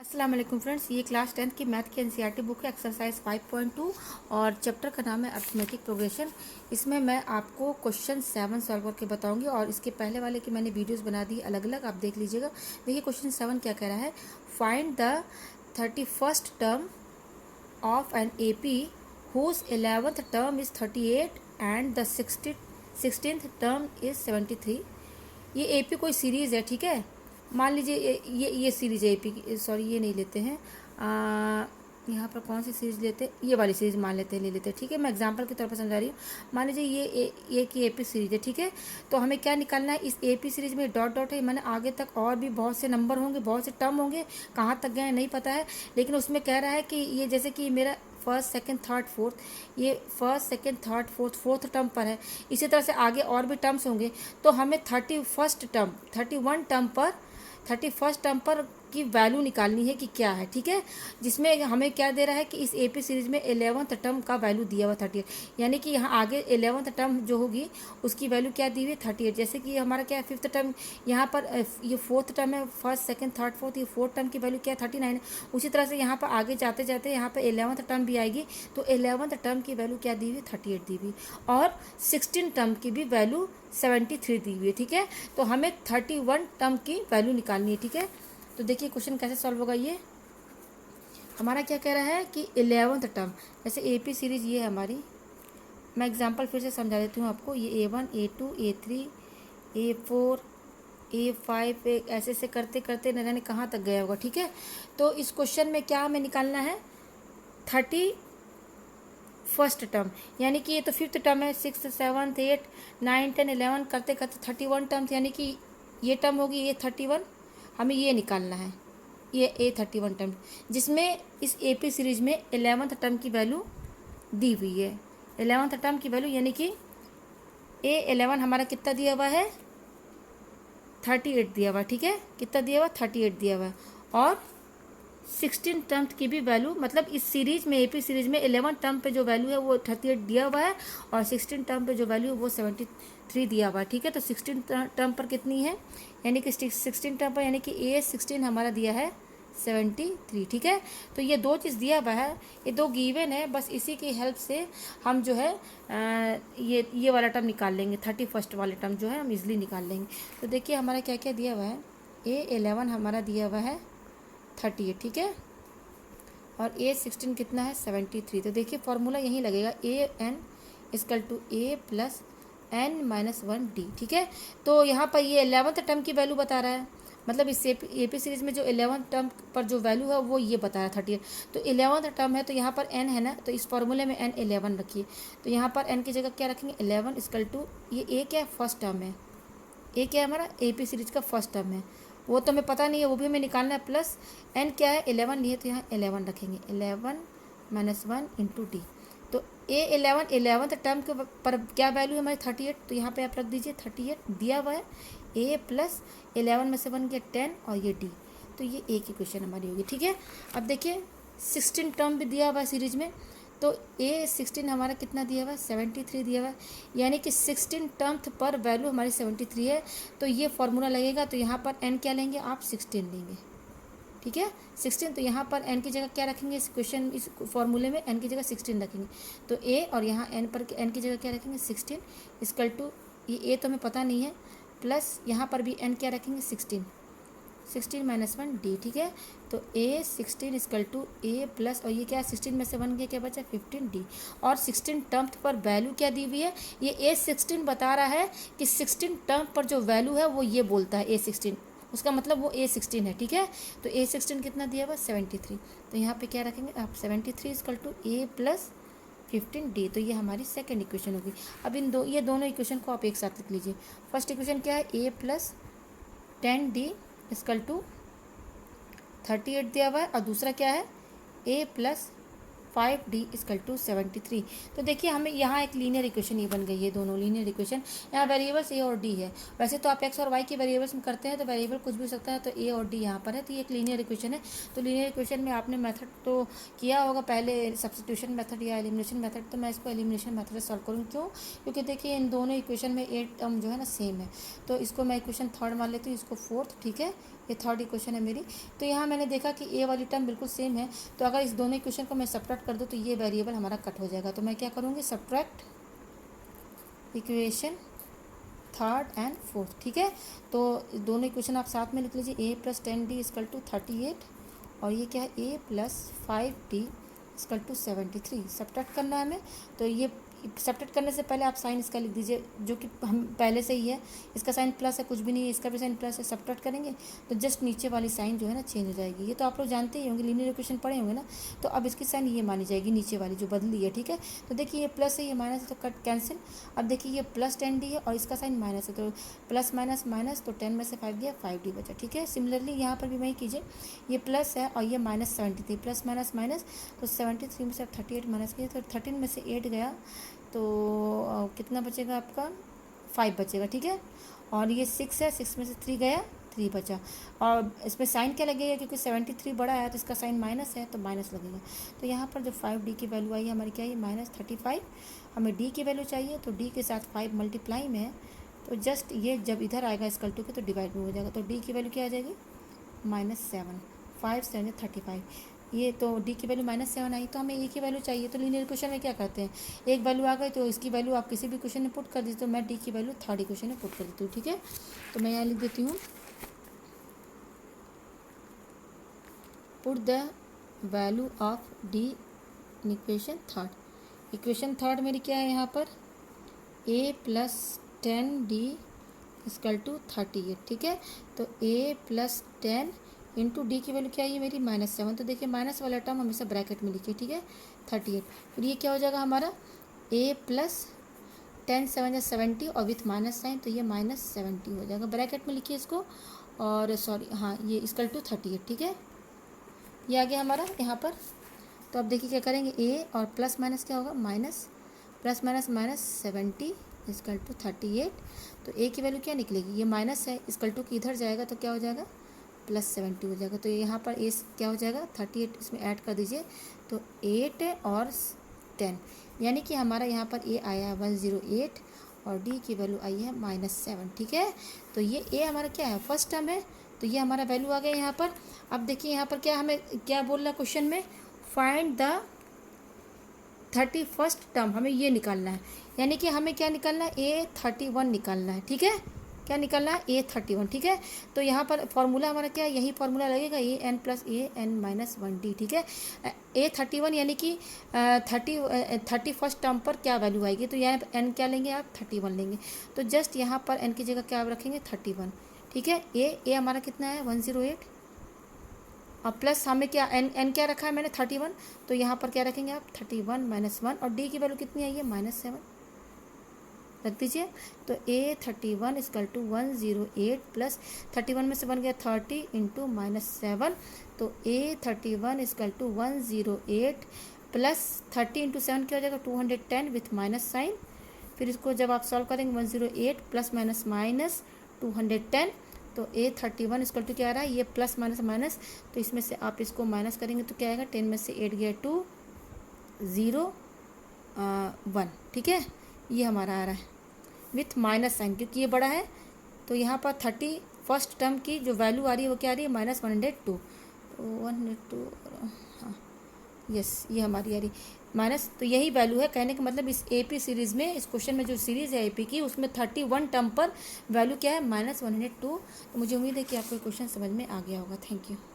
अस्सलाम वालेकुम फ्रेंड्स, ये क्लास 10th की मैथ की एनसीईआरटी बुक है। एक्सरसाइज 5.2 और चैप्टर का नाम है अरिथमेटिक प्रोग्रेशन। इसमें मैं आपको क्वेश्चन 7 सॉल्व करके बताऊंगी और इसके पहले वाले की मैंने वीडियोस बना दी अलग अलग, आप देख लीजिएगा। देखिए क्वेश्चन 7 क्या कह रहा है। Find the 31st term of an AP whose 11th term is 38 and the 16th term is 73। ये AP कोई सीरीज़ है, ठीक है। मान लीजिए ये सीरीज है AP की, सॉरी ये नहीं लेते हैं। यहाँ पर कौन सी सीरीज लेते हैं, ये वाली सीरीज मान लेते हैं, ले लेते हैं, ठीक है। मैं एग्जांपल के तौर पर समझा रही हूँ। मान लीजिए ये की AP सीरीज है, ठीक है। तो हमें क्या निकालना है, इस AP सीरीज में डॉट डॉट है, मैंने आगे तक और भी बहुत से नंबर होंगे, बहुत से टर्म होंगे, कहाँ तक गए हैं नहीं पता है। लेकिन उसमें कह रहा है कि ये जैसे कि मेरा फर्स्ट सेकंड थर्ड फोर्थ, ये first second third fourth term पर है। इसी तरह से आगे और भी टर्म्स होंगे। तो हमें 31st टर्म पर की वैल्यू निकालनी है कि क्या है, ठीक है। जिसमें हमें क्या दे रहा है कि इस AP सीरीज में 11th टर्म का वैल्यू दिया हुआ 38, यानी कि यहाँ आगे 11th टर्म जो होगी उसकी वैल्यू क्या दी हुई है 38। जैसे कि हमारा क्या है 5th टर्म, यहाँ पर ये 4th टर्म है, फर्स्ट सेकंड थर्ड फोर्थ, ये 4th टर्म की वैल्यू क्या है 39 है। उसी तरह से यहाँ पर आगे जाते जाते यहाँ पर 11th टर्म भी आएगी, तो 11th टर्म की वैल्यू क्या दी हुई है 38 दी हुई, और 16 टर्म की भी वैल्यू 73 दी हुई है, ठीक है। तो हमें 31 टर्म की वैल्यू निकालनी है, ठीक है। तो देखिए क्वेश्चन कैसे सॉल्व होगा। ये हमारा क्या कह रहा है कि 11th टर्म, जैसे AP सीरीज ये है हमारी। मैं एग्जांपल फिर से समझा देती हूँ आपको। ये A1 A2 A3 A4 A5 ऐसे ऐसे करते करते न जाने कहाँ तक गया होगा, ठीक है। तो इस क्वेश्चन में क्या हमें निकालना है 31st टर्म, यानी कि ये तो 5th टर्म है, 6th 7th 8 9 10 11 करते करते 31 टर्म, यानी कि ये टर्म होगी ये 31, हमें ये निकालना है, ये A31 टर्म, जिसमें इस AP सीरीज में 11th टर्म की वैल्यू दी हुई है। 11th टर्म की वैल्यू यानी कि A11 हमारा कितना दिया हुआ है 38 दिया हुआ, ठीक है। कितना दिया हुआ 38 दिया हुआ, और 16 टर्म की भी वैल्यू, मतलब इस सीरीज में AP सीरीज में 11 टर्म पे जो वैल्यू है वो 38 दिया हुआ है, और 16 टर्म पे जो वैल्यू है वो 73 दिया हुआ है, ठीक है। तो 16 टर्म पर कितनी है, यानी कि 16 टर्म पर, यानी कि A16 हमारा दिया है 73, ठीक है। तो ये दो चीज़ दिया हुआ है, ये दो गिवन है, बस इसी की हेल्प से हम जो है ये वाला टर्म निकाल लेंगे। 31st वाले टर्म जो है हम इजीली निकाल लेंगे। तो देखिए हमारा क्या क्या दिया हुआ है। A11 हमारा दिया हुआ है 38, ठीक है, और A16 कितना है 73। तो देखिए फॉर्मूला यही लगेगा, AN equal to A plus N-1D, ठीक है। तो यहाँ पर ये 11th टर्म की वैल्यू बता रहा है, मतलब इस AP सीरीज में जो 11th टर्म पर जो वैल्यू है वो ये बता रहा है 38। तो 11th टर्म है, तो यहाँ पर N है ना, तो इस फॉर्मूले में N11 रखिए। तो यहाँ पर N की जगह क्या रखेंगे 11 इक्वल टू, ये A क्या है फर्स्ट टर्म है, A क्या है हमारा AP सीरीज का फर्स्ट टर्म है, वो तो हमें पता नहीं है, वो भी हमें निकालना है। प्लस N क्या है 11 लिए, तो यहाँ 11 रखेंगे, 11 - 1 इंटू D। तो A11 11th टर्म के पर क्या वैल्यू है हमारी 38, तो यहाँ पे आप रख दीजिए 38 दिया हुआ है। A प्लस 11 में से 1 गया 10, और ये D, तो ये A की क्वेश्चन हमारी होगी, ठीक है। अब देखिए 16 टर्म भी दिया हुआ है सीरीज में, तो A16 हमारा कितना दिया हुआ है 73 दिया हुआ है, यानी कि 16 टर्म पर वैल्यू हमारी 73 है। तो ये फॉर्मूला लगेगा, तो यहाँ पर N क्या लेंगे आप 16 लेंगे, ठीक है 16। तो यहाँ पर N की जगह क्या रखेंगे, इस क्वेश्चन इस फॉर्मूले में N की जगह 16 रखेंगे। तो A और यहाँ N पर N की जगह क्या रखेंगे 16 इक्वल टू, ये A तो हमें पता नहीं है, प्लस यहाँ पर भी N क्या रखेंगे 16 - 1 D, ठीक है। तो A16 equal to A plus, और ये क्या 16 में से 1 गया क्या बचा 15 D, और 16 टर्म पर वैल्यू क्या दी हुई है, ये A16 बता रहा है कि 16 टर्म पर जो वैल्यू है वो ये बोलता है A16, उसका मतलब वो A16 है, ठीक है। तो A16 कितना दिया हुआ 73, तो यहाँ पे क्या रखेंगे आप 73 equal to A plus 15D। तो ये हमारी सेकेंड इक्वेशन होगी। अब ये दोनों इक्वेशन को आप एक साथ लिख लीजिए। फर्स्ट इक्वेशन क्या है A plus 10D equal to 38 दिया हुआ है, और दूसरा क्या है A plus 5D equal to 73। तो देखिए हमें यहाँ एक लीनियर इक्वेशन ये बन गई है, दोनों लीनियर इक्वेशन। यहाँ वेरिएबल्स A और D है, वैसे तो आप X और Y के वेरिएबल्स में करते हैं तो वेरिएबल कुछ भी हो सकता है, तो A और D यहाँ पर है, तो ये एक लीनियर इक्वेशन है। तो लीनियर इक्वेशन में आपने मेथड तो किया होगा पहले, सब्स्टिट्यूशन मेथड या एलिमिनेशन मेथड, तो मैं इसको एलिमिनेशन मेथड से सॉल्व करूँ। क्यों, क्योंकि देखिए इन दोनों इक्वेशन में A टर्म जो है ना सेम है, तो इसको मैं इक्वेशन 3rd मान लेती हूँ, इसको 4th, ठीक है। ये थर्ड इक्वेशन है मेरी। तो यहाँ मैंने देखा कि ए वाली टर्म बिल्कुल सेम है, तो अगर इस दोनों इक्वेशन को मैं सब्ट्रैक्ट कर दूँ तो ये वेरिएबल हमारा कट हो जाएगा। तो मैं क्या करूँगी, subtract equation third and fourth. ठीक है, तो दोनों इक्वेशन आप साथ में लिख लीजिए, ए प्लस 10d इजकल टू 38 और ये क्या है, A plus 5d equal to 73। Subtract करना है हमें, तो ये सब्ट्रैक्ट करने से पहले आप साइन इसका लिख दीजिए, जो कि हम पहले से ही है। इसका साइन प्लस है, कुछ भी नहीं है, इसका भी साइन प्लस है। सब्ट्रैक्ट करेंगे तो जस्ट नीचे वाली साइन जो है ना चेंज हो जाएगी। ये तो आप लोग जानते ही होंगे, लीनियर इक्वेशन पढ़े होंगे ना। तो अब इसकी साइन ये मानी जाएगी, नीचे वाली जो बदली है। ठीक है, तो देखिए ये प्लस है, ये माइनस है, तो कट कैंसिल। अब देखिए ये प्लस 10d है और इसका साइन माइनस है, तो प्लस माइनस माइनस, तो 10 में से 5 गया, 5d बचा। ठीक है, सिमिलरली यहाँ पर भी वही कीजिए, ये प्लस है और ये माइनस 73, प्लस माइनस माइनस, तो 73 में से आप 38 माइनस किए तो 13 में से 8 गया, तो कितना बचेगा आपका, 5 बचेगा। ठीक है, और ये 6 है, 6 में से 3 गया, 3 बचा। और इसमें साइन क्या लगेगा, क्योंकि 73 बड़ा है तो इसका साइन माइनस है, तो माइनस लगेगा। तो यहाँ पर जो 5d की वैल्यू आई है हमारी क्या है, -35। हमें d की वैल्यू चाहिए, तो d के साथ 5 मल्टीप्लाई में है, तो जस्ट ये जब इधर आएगा इक्वल टू के तो डिवाइड में हो जाएगा। तो d की वैल्यू क्या आ जाएगी, -7, 5 7 35। ये तो d की वैल्यू -7 आई, तो हमें a की वैल्यू चाहिए। तो लीनियर इक्वेशन में क्या करते हैं, एक वैल्यू आ गई तो इसकी वैल्यू आप किसी भी क्वेश्चन में पुट कर दीजिए। तो मैं d की वैल्यू थर्ड इक्वेशन में पुट कर देती हूँ। ठीक है, तो मैं यहाँ लिख देती हूँ, put the value of d in equation third. Equation third मेरी क्या है यहाँ पर, a plus 10d equal to 38। ठीक है, तो a प्लस 10 इंटू डी की वैल्यू क्या है, ये मेरी -7। तो देखिए माइनस वाला टर्म हमेशा ब्रैकेट में लिखिए। ठीक है, 38। फिर ये क्या हो जाएगा हमारा, a प्लस 10 7 70 और विथ माइनस साइन, तो ये -70 हो जाएगा। ब्रैकेट में लिखिए इसको, और सॉरी हाँ, ये इक्वल टू 38। ठीक है, ये आ गया हमारा यहाँ पर। तो अब देखिए क्या करेंगे, a और प्लस माइनस क्या होगा, minus, plus minus minus 70 equal to 38। तो a की वैल्यू क्या निकलेगी, ये माइनस है, इक्वल टू की इधर जाएगा तो क्या हो जाएगा, +70 हो जाएगा। तो यहाँ पर a क्या हो जाएगा, 38 इसमें ऐड कर दीजिए, तो 8 और 10, यानी कि हमारा यहाँ पर a आया है 108 और d की वैल्यू आई है -7। ठीक है, तो ये a हमारा क्या है, फर्स्ट टर्म है, तो ये हमारा वैल्यू आ गया यहाँ पर। अब देखिए यहाँ पर क्या हमें क्या बोल रहा है क्वेश्चन में, फाइंड द 31st टर्म, हमें ये निकालना है, यानी कि हमें क्या निकालना है, A31 निकालना है। ठीक है, क्या निकालना है, A31। ठीक है, तो यहाँ पर फॉर्मूला हमारा क्या है, यही फॉर्मूला लगेगा, an प्लस an-1d। ठीक है, A31 यानी कि 31st टर्म पर क्या वैल्यू आएगी, तो यहाँ n क्या लेंगे आप, 31 लेंगे। तो जस्ट यहाँ पर n की जगह क्या रखेंगे, 31। ठीक है, a हमारा कितना है, 108, और प्लस हमें क्या n क्या रखा है मैंने, 31, तो यहाँ पर क्या रखेंगे आप, 31 -1, और d की वैल्यू कितनी आई है, -7 रख दीजिए। तो A31 इक्वल टू 108 प्लस 31 में से बन गया 30 इंटू -7, तो A31 equal to 108 plus 30 into 7 क्या हो जाएगा, 210 विथ माइनस साइन। फिर इसको जब आप सॉल्व करेंगे 108 प्लस माइनस माइनस 210, तो A31 इक्वल टू क्या आ रहा है, ये प्लस माइनस माइनस, तो इसमें से आप इसको माइनस करेंगे तो क्या आएगा, 10 में से 8 गया 2 0 1। ठीक है, ये हमारा आ रहा है विथ माइनस साइन, क्योंकि ये बड़ा है। तो यहाँ पर 31st टर्म की जो वैल्यू आ रही है वो क्या आ रही है, -102, तो 102, हाँ यस, ये हमारी आ रही माइनस। तो यही वैल्यू है, कहने का मतलब इस AP सीरीज़ में, इस क्वेश्चन में जो सीरीज़ है AP की, उसमें 31 टर्म पर वैल्यू क्या है, -102। तो मुझे उम्मीद है कि आपको क्वेश्चन समझ में आ गया होगा। Thank you.